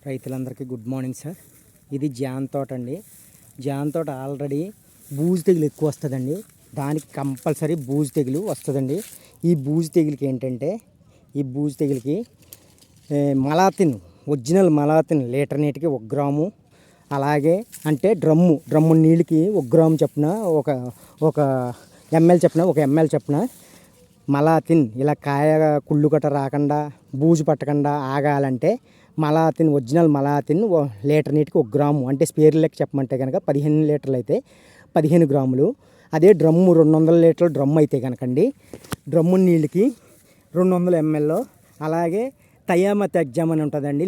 రైతులందరికీ good morning sir. ఇది జామ తోట అండి. జామ తోట ఆల్రెడీ బూజు తెగులు ఎక్కువ వస్తుందండి. దానికి కంపల్సరీ బూజు తెగులు వస్తుందండి. ఈ బూజు తెగులకి ఏంటంటే మలాతిన్, ఒరిజినల్ మలాతిన్ లీటర్ నీటికి 1 గ్రాము, అలాగే అంటే డ్రమ్ము నీళ్ళకి 1 గ్రాము చొప్పున ఒక ఎంఎల్ చొప్పున మలాతిన్ ఇలా కాయ కుళ్ళు గట్ట రాకుండా బూజు పట్టకుండా ఆగాలంటే ఒరిజినల్ మలాతిన్ లీటర్ నీటికి 1 గ్రాము, అంటే స్పేర్ లెక్క చెప్పమంటే కనుక 15 లీటర్లు అయితే 15 గ్రాములు. అదే డ్రమ్ము 200 లీటర్ల డ్రమ్ అయితే కనుకండి, డ్రమ్ము నీళ్ళకి 200 ఎంఎల్. అలాగే థయామెథాక్సామ్ అని ఉంటుందండి,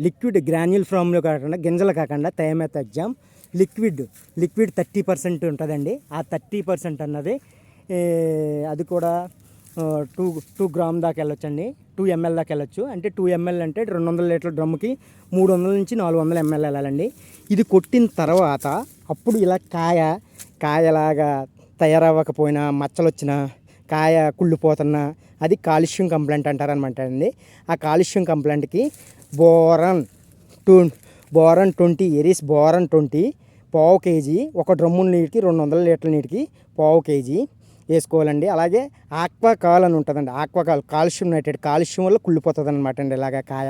లిక్విడ్ గ్రాన్యుల్ ఫామ్లో కాకుండా గింజలు కాకుండా థయామెథాక్సామ్ లిక్విడ్ 30% ఉంటుందండి. ఆ 30% అన్నది అది కూడా 2 గ్రామ్ దాకా వెళ్ళొచ్చండి, 2 ఎంఎల్ దాకా వెళ్ళొచ్చు. అంటే 2 ఎంఎల్ అంటే 200 లీటర్ల డ్రమ్ముకి 300 నుంచి 400 ఎంఎల్ వెళ్ళాలండి. ఇది కొట్టిన తర్వాత అప్పుడు ఇలా కాయలాగా తయారవ్వకపోయినా, మచ్చలు వచ్చినా, కాయ కుళ్ళిపోతున్నా, అది కాల్షియం కంప్లైంట్ అంటారనమాట అండి. ఆ కాల్షియం కంప్లైంట్కి బోరాన్ 20 పావు కేజీ, ఒక డ్రమ్ము నీటికి 200 లీటర్ల నీటికి పావు కేజీ వేసుకోవాలండి. అలాగే ఆక్వాకాల్ అని ఉంటుందండి, కాల్షియం నైట్రేట్, కాల్షియం వల్ల కుళ్ళిపోతుంది అనమాట అండి ఇలాగ కాయ.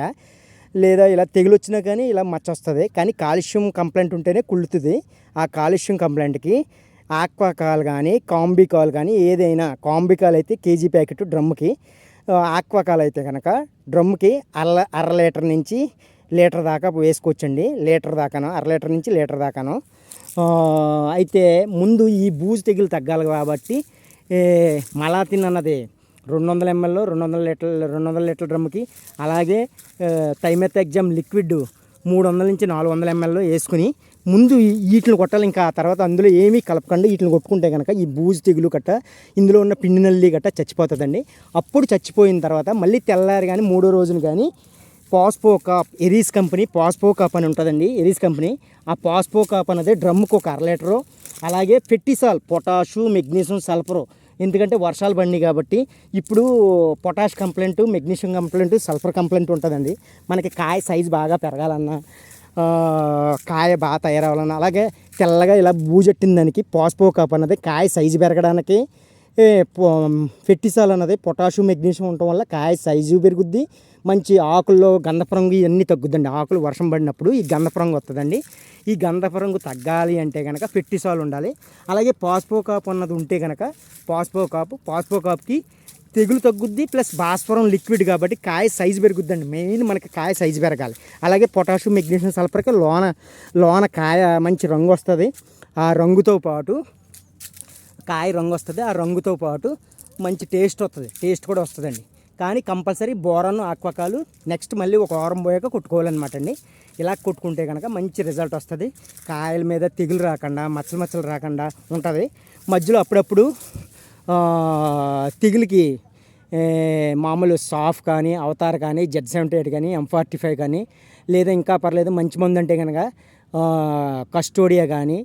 లేదా ఇలా తెగులు వచ్చినా కానీ ఇలా మచ్చ వస్తుంది, కానీ కాల్షియం కంప్లైంట్ ఉంటేనే కుళ్ళుతుంది. ఆ కాల్షియం కంప్లైంట్కి ఆక్వాకాల్ కానీ కాంబికాల్ కానీ ఏదైనా, కాంబికాల్ అయితే కేజీ ప్యాకెట్ డ్రమ్ముకి, ఆక్వాకాల్ అయితే కనుక డ్రమ్ముకి అర లీటర్ నుంచి లీటర్ దాకా వేసుకోవచ్చండి. అర లీటర్ నుంచి లీటర్ దాకాను. అయితే ముందు ఈ బూజు తెగులు తగ్గాలి కాబట్టి మలాతిన్ అన్నది 200 ఎంఎల్ 200 లీటర్ల డ్రమ్ముకి, అలాగే థయామెథాక్సామ్ లిక్విడ్ 300 నుంచి 400 ఎంఎల్ వేసుకుని ముందు వీటిని కొట్టాలి. ఇంకా ఆ తర్వాత అందులో ఏమీ కలపకుండా వీటిని కొట్టుకుంటే కనుక ఈ బూజు తెగులు గట్ట, ఇందులో ఉన్న పిండి నల్లి గట్ట చచ్చిపోతుందండి. అప్పుడు చచ్చిపోయిన తర్వాత మళ్ళీ తెల్లారి కానీ 3వ రోజున కానీ పాస్పోకాప్, ఎరీస్ కంపెనీ పాస్పోకాప్ అని ఉంటుందండి, ఎరీస్ కంపెనీ. ఆ పాస్పోకాప్ అనేది డ్రమ్ముకు 1 అర లీటరు, అలాగే ఫెర్టిసాల్, పొటాషు, మెగ్నీషియం, సల్ఫరు. ఎందుకంటే వర్షాలు పడినాయి కాబట్టి ఇప్పుడు potash complaint, magnesium complaint, sulphur complaint ఉంటుందండి. మనకి కాయ సైజు బాగా పెరగాలన్నా, కాయ బాగా తయారవ్వాలన్నా, అలాగే తెల్లగా ఇలా బూజెట్టిన దానికి పాస్పోకాప్ అన్నది కాయ సైజు పెరగడానికి, ఫెర్టిసాల్ అన్నది పొటాషియం, మెగ్నీషియం ఉండటం వల్ల కాయ సైజు పెరుగుద్ది, మంచి ఆకుల్లో గంధపు రంగు ఇవన్నీ తగ్గుద్దండి. ఆకులు వర్షం పడినప్పుడు ఈ గంధపు రంగు వస్తుందండి. ఈ గంధపు రంగు తగ్గాలి అంటే కనుక ఫెర్టిసాల్ ఉండాలి. అలాగే పాస్పోకాప్ అన్నది ఉంటే కనుక పాస్పోకాప్కి తెగులు తగ్గుద్ది, ప్లస్ భాస్వరం లిక్విడ్ కాబట్టి కాయ సైజు పెరుగుద్దండి. మెయిన్ మనకి కాయ సైజు పెరగాలి. అలాగే పొటాషియం, మెగ్నీషియం, సల్ఫర్కి లోన కాయ మంచి రంగు వస్తుంది. ఆ రంగుతో పాటు కాయ రంగు వస్తుంది, ఆ రంగుతో పాటు మంచి టేస్ట్ కూడా వస్తుందండి. కానీ కంపల్సరీ బోరాన్, ఆక్వాకాలు నెక్స్ట్ మళ్ళీ 1 వారం పోయాక కొట్టుకోవాలన్నమాట అండి. ఇలా కొట్టుకుంటే కనుక మంచి రిజల్ట్ వస్తుంది. కాయల మీద తెగులు రాకుండా, మచ్చలు రాకుండా ఉంటుంది. మధ్యలో అప్పుడప్పుడు తెగులుకి మామూలు సాఫ్ కానీ, అవతార్ కానీ, Z78 కానీ, M45 కానీ, లేదా ఇంకా పర్లేదు మంచి మందు అంటే కనుక కస్టోడియా కానీ,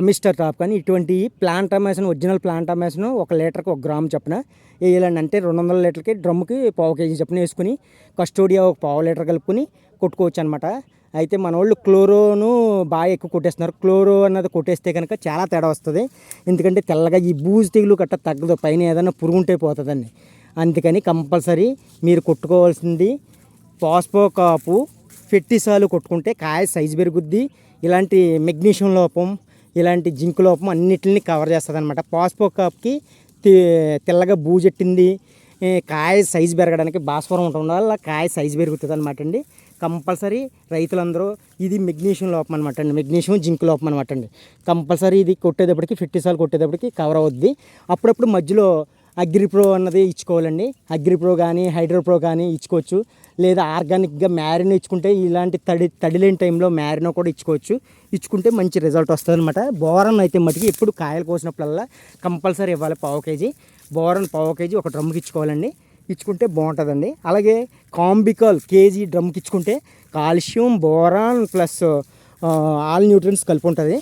అమిస్టర్ టాప్ కానీ, ఇటువంటి ప్లాంటామేషన్, ఒరిజినల్ ప్లాంటామేషన్ 1 లీటర్కి 1 గ్రాము చొప్పున వేయాలండి. అంటే 200 లీటర్కి డ్రమ్ముకి పావు కేజీ చొప్పున వేసుకుని కస్టోడియా 1 పావు లీటర్ కలుపుకొని కొట్టుకోవచ్చు అనమాట. అయితే మన వాళ్ళు క్లోరోను బాగా ఎక్కువ కొట్టేస్తున్నారు. క్లోరో అన్నది కొట్టేస్తే కనుక చాలా తేడా వస్తుంది. ఎందుకంటే తెల్లగా ఈ బూజు తెగులు గట్ట తగ్గదు, పైన ఏదైనా పురుగుంటే పోతుందండి. అందుకని కంపల్సరీ మీరు కొట్టుకోవాల్సింది పాస్పోకాపు, ఫెర్టిసాలు కొట్టుకుంటే కాయ సైజు పెరుగుద్ది. ఇలాంటి మెగ్నీషియం లోపం, ఇలాంటి జింక్ లోపం అన్నిటిని కవర్ చేస్తుంది అనమాట. పాస్పోకాప్కి తెల్లగా బూజెట్టింది, కాయ సైజు పెరగడానికి భాస్వరం ఉండడం వల్ల కాయ సైజు పెరుగుతుంది అనమాట అండి. కంపల్సరీ రైతులందరూ ఇది మెగ్నీషియం లోపం అనమాట అండి, మెగ్నీషియం, జింక్ లోపం అనమాట అండి. కంపల్సరీ ఇది కొట్టేటప్పటికి, ఫెర్టిసాల్ కొట్టేటప్పటికి కవర్ అవుద్ది. అప్పుడప్పుడు మధ్యలో అగ్రిప్రో అన్నది ఇచ్చుకోవాలండి. అగ్రిప్రో కానీ, హైడ్రోప్రో కానీ ఇచ్చుకోవచ్చు. లేదా ఆర్గానిక్గా మ్యారినో ఇచ్చుకుంటే, ఇలాంటి తడిలేని టైంలో మ్యారినో కూడా ఇచ్చుకుంటే మంచి రిజల్ట్ వస్తుంది అనమాట. బోరాన్ అయితే మటుకు ఎప్పుడు కాయలు కోసినప్పుడల్లా కంపల్సరీ ఇవ్వాలి. పావు కేజీ బోరాన్, పావు కేజీ ఒక డ్రమ్కి ఇచ్చుకోవాలండి. ఇచ్చుకుంటే బాగుంటుందండి. అలాగే కాంబికాల్ కేజీ డ్రమ్కి ఇచ్చుకుంటే calcium, boron plus all nutrients కలిపి ఉంటుంది.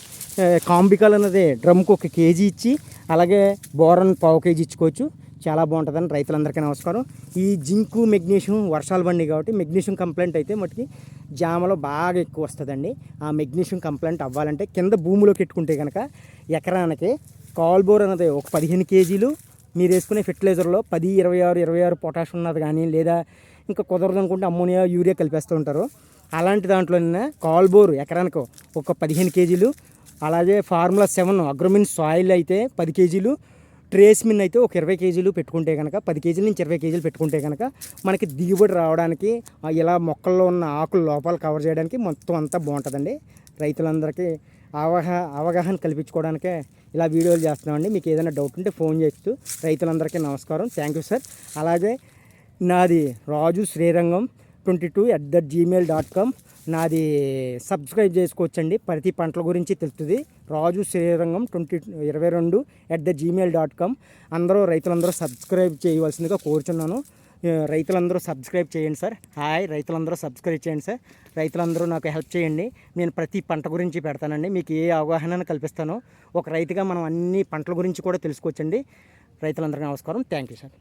కాంబికాల్ అన్నది డ్రమ్కి 1 కేజీ ఇచ్చి, అలాగే బోరాన్ పావు కేజీ ఇచ్చుకోవచ్చు. చాలా బాగుంటుందని రైతులందరికీ నమస్కారం. ఈ జింకు మెగ్నీషియం వర్షాలు పడినాయి కాబట్టి మెగ్నీషియం కంప్లైంట్ అయితే మటుకి జామలో బాగా ఎక్కువ వస్తుందండి. ఆ మెగ్నీషియం కంప్లైంట్ అవ్వాలంటే కింద భూమిలో పెట్టుకుంటే కనుక ఎకరానికి కాల్బోర్ అనేది ఒక 15 కేజీలు మీరు వేసుకునే ఫెర్టిలైజర్లో 10, 26 పొటాష్ ఉన్నది కానీ, లేదా ఇంకా కుదరదు అనుకుంటే అమ్మోనియా, యూరియా కలిపేస్తూ ఉంటారు. అలాంటి దాంట్లోనే కాల్బోర్ ఎకరానికి ఒక 15 కేజీలు, అలాగే ఫార్ములా 7 అగ్రోమిన్ సాయిల్ అయితే 10 కేజీలు, ట్రేస్మిన్ అయితే ఒక 20 కేజీలు పెట్టుకుంటే కనుక 10 కేజీల నుంచి 20 కేజీలు పెట్టుకుంటే కనుక మనకి దిగుబడి రావడానికి ఇలా మొక్కల్లో ఉన్న ఆకులు లోపాలు కవర్ చేయడానికి మొత్తం అంతా బాగుంటుందండి. రైతులందరికీ అవగాహన కల్పించుకోవడానికే ఇలా వీడియోలు చేస్తున్నామండి. మీకు ఏదైనా డౌట్ ఉంటే ఫోన్ చేయొచ్చు. రైతులందరికీ నమస్కారం. Thank you sir. అలాగే నాది రాజు శ్రీరంగం 22@gmail.com నాది సబ్స్క్రైబ్ చేసుకోవచ్చండి. ప్రతి పంటల గురించి తెలుస్తుంది. రాజు శ్రీరంగం 2022@gmail.com. రైతులందరూ సబ్స్క్రైబ్ చేయవలసిందిగా కోరుచున్నాను. రైతులందరూ సబ్స్క్రైబ్ చేయండి సార్. రైతులందరూ సబ్స్క్రైబ్ చేయండి సార్. రైతులందరూ నాకు హెల్ప్ చేయండి. నేను ప్రతి పంట గురించి పెడతానండి. మీకు ఏ అవగాహన కల్పిస్తానో ఒక రైతుగా మనం అన్ని పంటల గురించి కూడా తెలుసుకోవచ్చండి. రైతులందరికీ నమస్కారం. Thank you sir.